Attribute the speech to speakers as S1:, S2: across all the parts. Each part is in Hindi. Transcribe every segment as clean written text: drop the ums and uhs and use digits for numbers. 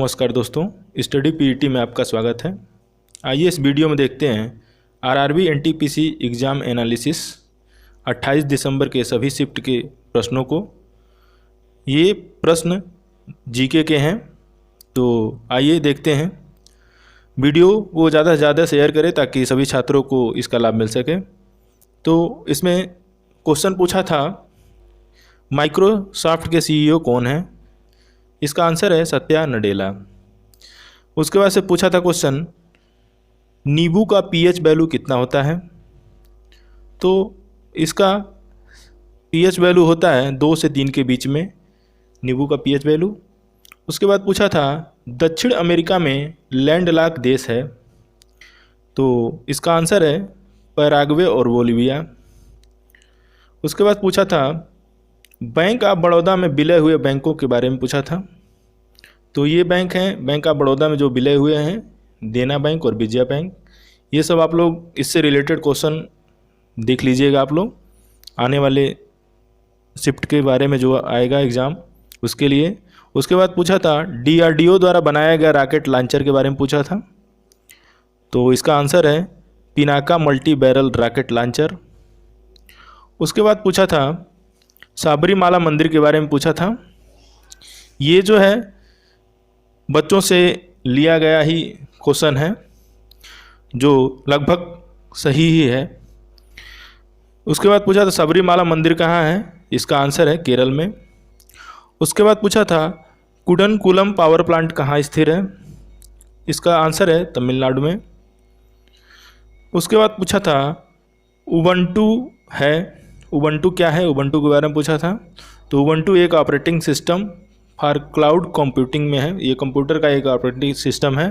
S1: नमस्कार दोस्तों, स्टडी पीईटी में आपका स्वागत है। आइए इस वीडियो में देखते हैं आरआरबी एनटीपीसी एग्ज़ाम एनालिसिस 28 दिसंबर के सभी शिफ्ट के प्रश्नों को। ये प्रश्न जीके के हैं, तो आइए देखते हैं। वीडियो को ज़्यादा से ज़्यादा शेयर करें ताकि सभी छात्रों को इसका लाभ मिल सके। तो इसमें क्वेश्चन पूछा था, माइक्रोसॉफ्ट के सीईओ कौन है? इसका आंसर है सत्या नडेला। उसके बाद से पूछा था क्वेश्चन, नींबू का पीएच वैल्यू कितना होता है? तो इसका पीएच वैल्यू होता है 2 से 3 के बीच में, नींबू का पीएच वैल्यू। उसके बाद पूछा था, दक्षिण अमेरिका में लैंडलॉक देश है, तो इसका आंसर है पैराग्वे और बोलिविया। उसके बाद पूछा था, बैंक ऑफ बड़ौदा में विलय हुए बैंकों के बारे में पूछा था। तो ये बैंक हैं, बैंक ऑफ बड़ौदा में जो विलय हुए हैं, देना बैंक और विजया बैंक। ये सब आप लोग इससे रिलेटेड क्वेश्चन देख लीजिएगा आप लोग आने वाले शिफ्ट के बारे में जो आएगा एग्ज़ाम उसके लिए। उसके बाद पूछा था, डीआरडीओ द्वारा बनाया गया रॉकेट लॉन्चर के बारे में पूछा था। तो इसका आंसर है Pinaka multi barrel rocket launcher. उसके बाद पूछा था, साबरीमाला मंदिर के बारे में पूछा था। ये जो है बच्चों से लिया गया ही क्वेश्चन है, जो लगभग सही ही है। उसके बाद पूछा था, साबरीमाला मंदिर कहाँ है? इसका आंसर है केरल में। उसके बाद पूछा था, कुडनकुलम पावर प्लांट कहाँ स्थित है? इसका आंसर है तमिलनाडु में। उसके बाद पूछा था, उबंटू है, उबंटू क्या है? उबंटू के बारे में पूछा था। तो उबंटू एक operating system for cloud computing में है, ये कंप्यूटर का एक ऑपरेटिंग सिस्टम है।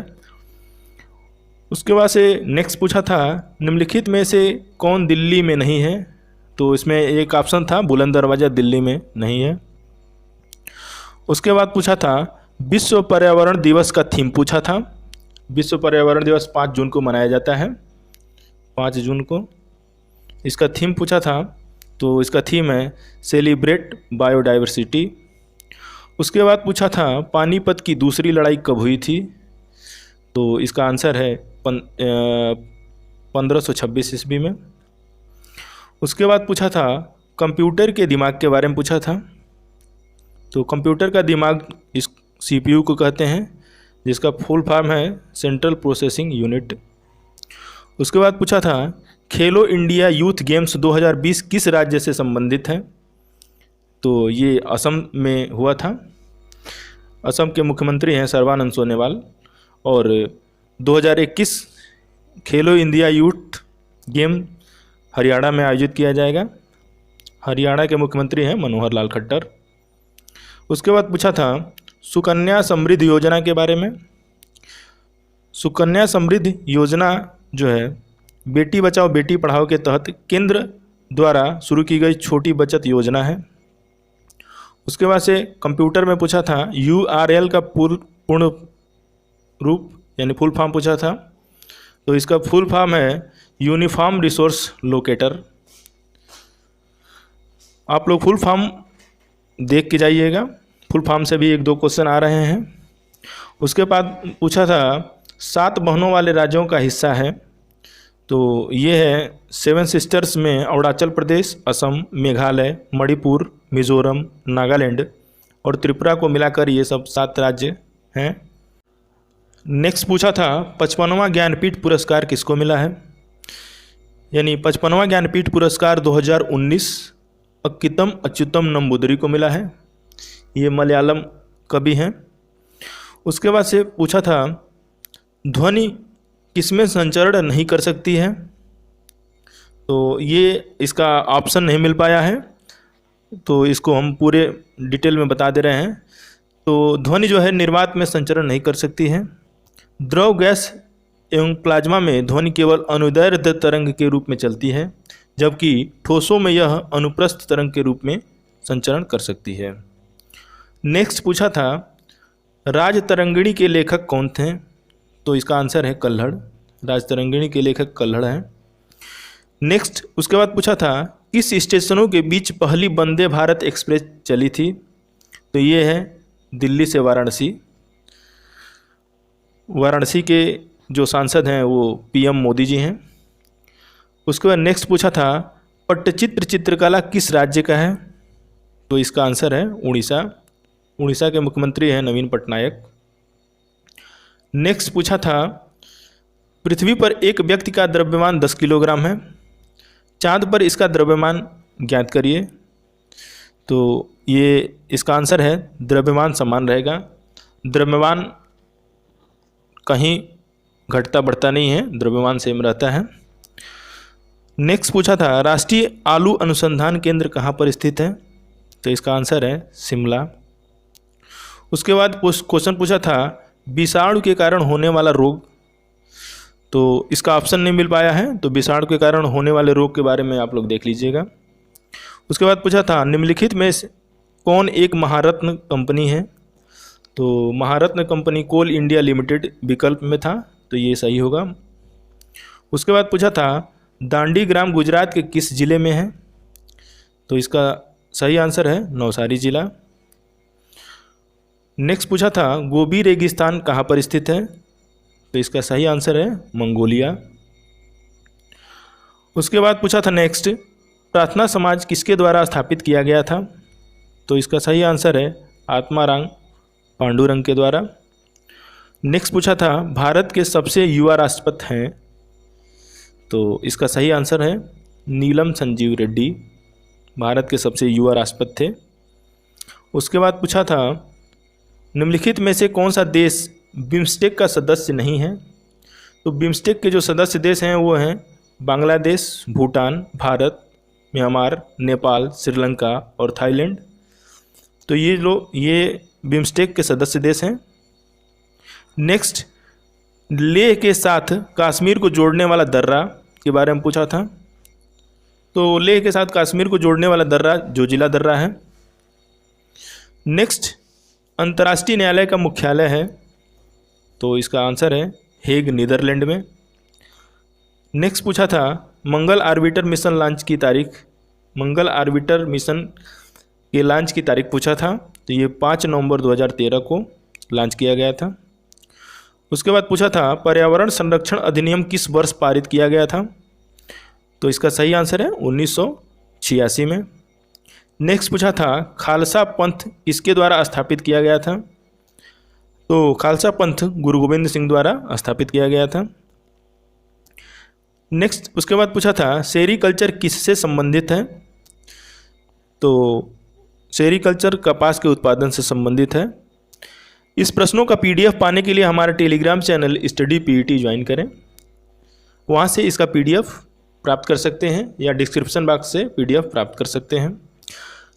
S1: उसके बाद से नेक्स्ट पूछा था, निम्नलिखित में से कौन दिल्ली में नहीं है? तो इसमें एक ऑप्शन था बुलंद दरवाज़ा दिल्ली में नहीं है। उसके बाद पूछा था, विश्व पर्यावरण दिवस का थीम पूछा था। विश्व पर्यावरण दिवस 5 जून को मनाया जाता है, 5 जून को इसका थीम पूछा था। तो इसका थीम है सेलिब्रेट बायोडाइवर्सिटी। उसके बाद पूछा था, पानीपत की दूसरी लड़ाई कब हुई थी? तो इसका आंसर है 1526 ईस्वी में। उसके बाद पूछा था, कंप्यूटर के दिमाग के बारे में पूछा था। तो कंप्यूटर का दिमाग इस सीपीयू को कहते हैं, जिसका फुल फॉर्म है सेंट्रल प्रोसेसिंग यूनिट। उसके बाद पूछा था, खेलो इंडिया यूथ गेम्स 2020 किस राज्य से संबंधित है? तो ये असम में हुआ था। असम के मुख्यमंत्री हैं सर्बानंद सोनोवाल। और 2021 खेलो इंडिया यूथ गेम हरियाणा में आयोजित किया जाएगा। हरियाणा के मुख्यमंत्री हैं मनोहर लाल खट्टर। उसके बाद पूछा था, सुकन्या समृद्धि योजना के बारे में। सुकन्या समृद्धि योजना जो है बेटी बचाओ बेटी पढ़ाओ के तहत केंद्र द्वारा शुरू की गई छोटी बचत योजना है। उसके बाद से कंप्यूटर में पूछा था, URL का पूर्ण रूप यानी फुल फॉर्म पूछा था। तो इसका फुल फॉर्म है यूनिफॉर्म रिसोर्स लोकेटर। आप लोग फुल फॉर्म देख के जाइएगा, फुल फॉर्म से भी 1-2 क्वेश्चन आ रहे हैं। उसके बाद पूछा था, 7 बहनों वाले राज्यों का हिस्सा है। तो ये है 7 सिस्टर्स में अरुणाचल प्रदेश, असम, मेघालय, मणिपुर, मिजोरम, नागालैंड और त्रिपुरा को मिलाकर ये सब 7 राज्य हैं। नेक्स्ट पूछा था, 55वां ज्ञानपीठ पुरस्कार किसको मिला है? यानी 55वां ज्ञानपीठ पुरस्कार 2019 अक्कितम अच्युतम नंबूदरी को मिला है। ये मलयालम कवि हैं। उसके बाद से पूछा था, ध्वनि किसमें संचरण नहीं कर सकती है? तो ये इसका ऑप्शन नहीं मिल पाया है, तो इसको हम पूरे डिटेल में बता दे रहे हैं। तो ध्वनि जो है निर्वात में संचरण नहीं कर सकती है। द्रव गैस एवं प्लाज्मा में ध्वनि केवल अनुदैर्ध्य तरंग के रूप में चलती है, जबकि ठोसों में यह अनुप्रस्थ तरंग के रूप में संचरण कर सकती है। नेक्स्ट पूछा था, राजतरंगिणी के लेखक कौन थे? तो इसका आंसर है कल्हड़। राजतरंगिणी के लेखक कल्हड़ हैं। नेक्स्ट उसके बाद पूछा था, किस स्टेशनों के बीच पहली वंदे भारत एक्सप्रेस चली थी? तो ये है दिल्ली से वाराणसी। वाराणसी के जो सांसद हैं वो पीएम मोदी जी हैं। उसके बाद नेक्स्ट पूछा था पट्टचित्र चित्रकला किस राज्य का है? तो इसका आंसर है उड़ीसा। उड़ीसा के मुख्यमंत्री हैं नवीन पटनायक। नेक्स्ट पूछा था पृथ्वी पर एक व्यक्ति का द्रव्यमान 10 किलोग्राम है, चांद पर इसका द्रव्यमान ज्ञात करिए। तो ये इसका आंसर है द्रव्यमान समान रहेगा। द्रव्यमान कहीं घटता बढ़ता नहीं है, द्रव्यमान सेम रहता है। नेक्स्ट पूछा था राष्ट्रीय आलू अनुसंधान केंद्र कहाँ पर स्थित है? तो इसका आंसर है शिमला। उसके बाद क्वेश्चन पूछा था विषाणु के कारण होने वाला रोग। तो इसका ऑप्शन नहीं मिल पाया है, तो विषाणु के कारण होने वाले रोग के बारे में आप लोग देख लीजिएगा। उसके बाद पूछा था निम्नलिखित में से कौन एक महारत्न कंपनी है? तो महारत्न कंपनी कोल इंडिया लिमिटेड विकल्प में था, तो ये सही होगा। उसके बाद पूछा था दांडी ग्राम गुजरात के किस जिले में है? तो इसका सही आंसर है नवसारी जिला। नेक्स्ट पूछा था गोबी रेगिस्तान कहाँ पर स्थित है? तो इसका सही आंसर है मंगोलिया। उसके बाद पूछा था नेक्स्ट प्रार्थना समाज किसके द्वारा स्थापित किया गया था? तो इसका सही आंसर है आत्माराम पांडुरंग के द्वारा। नेक्स्ट पूछा था भारत के सबसे युवा राष्ट्रपति हैं? तो इसका सही आंसर है नीलम संजीव रेड्डी, भारत के सबसे युवा राष्ट्रपति थे। उसके बाद पूछा था निम्नलिखित में से कौन सा देश बिम्स्टेक का सदस्य नहीं है? तो बिम्स्टेक के जो सदस्य देश हैं वो हैं बांग्लादेश, भूटान, भारत, म्यांमार, नेपाल, श्रीलंका और थाईलैंड। तो ये बिम्स्टेक के सदस्य देश हैं। नेक्स्ट लेह के साथ कश्मीर को जोड़ने वाला दर्रा के बारे में पूछा था। तो लेह के साथ कश्मीर को जोड़ने वाला दर्रा जोजिला दर्रा है। नेक्स्ट अंतर्राष्ट्रीय न्यायालय का मुख्यालय है? तो इसका आंसर है हेग, नीदरलैंड में। नेक्स्ट पूछा था मंगल ऑर्बिटर मिशन लॉन्च की तारीख। मंगल ऑर्बिटर मिशन के लॉन्च की तारीख पूछा था, तो ये 5 नवंबर 2013 को लॉन्च किया गया था। उसके बाद पूछा था पर्यावरण संरक्षण अधिनियम किस वर्ष पारित किया गया था? तो इसका सही आंसर है 1986 में। नेक्स्ट पूछा था खालसा पंथ किसके द्वारा स्थापित किया गया था? तो खालसा पंथ गुरु गोविंद सिंह द्वारा स्थापित किया गया था। नेक्स्ट उसके बाद पूछा था सेरीकल्चर किससे संबंधित है? तो सेरीकल्चर कपास के उत्पादन से संबंधित है। इस प्रश्नों का पीडीएफ पाने के लिए हमारा Telegram channel study PET join करें, वहाँ से इसका पीडीएफ प्राप्त कर सकते हैं या डिस्क्रिप्शन बॉक्स से पीडीएफ प्राप्त कर सकते हैं।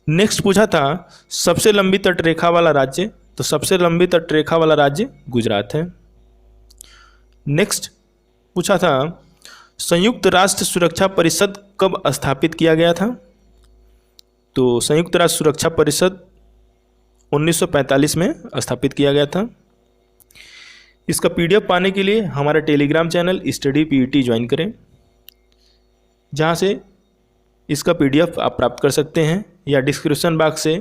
S1: नेक्स्ट पूछा था सबसे लंबी तटरेखा वाला राज्य। तो सबसे लंबी तटरेखा वाला राज्य गुजरात है। नेक्स्ट पूछा था संयुक्त राष्ट्र सुरक्षा परिषद कब स्थापित किया गया था? तो संयुक्त राष्ट्र सुरक्षा परिषद 1945 में स्थापित किया गया था। इसका पीडीएफ पाने के लिए हमारा Telegram channel study PET join करें, जहाँ से इसका पीडीएफ आप प्राप्त कर सकते हैं या डिस्क्रिप्शन बॉक्स से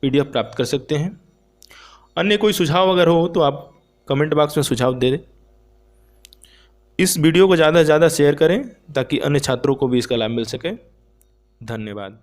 S1: पीडीएफ प्राप्त कर सकते हैं। अन्य कोई सुझाव अगर हो तो आप कमेंट बॉक्स में सुझाव दे दें। इस वीडियो को ज़्यादा से ज़्यादा शेयर करें ताकि अन्य छात्रों को भी इसका लाभ मिल सके। धन्यवाद।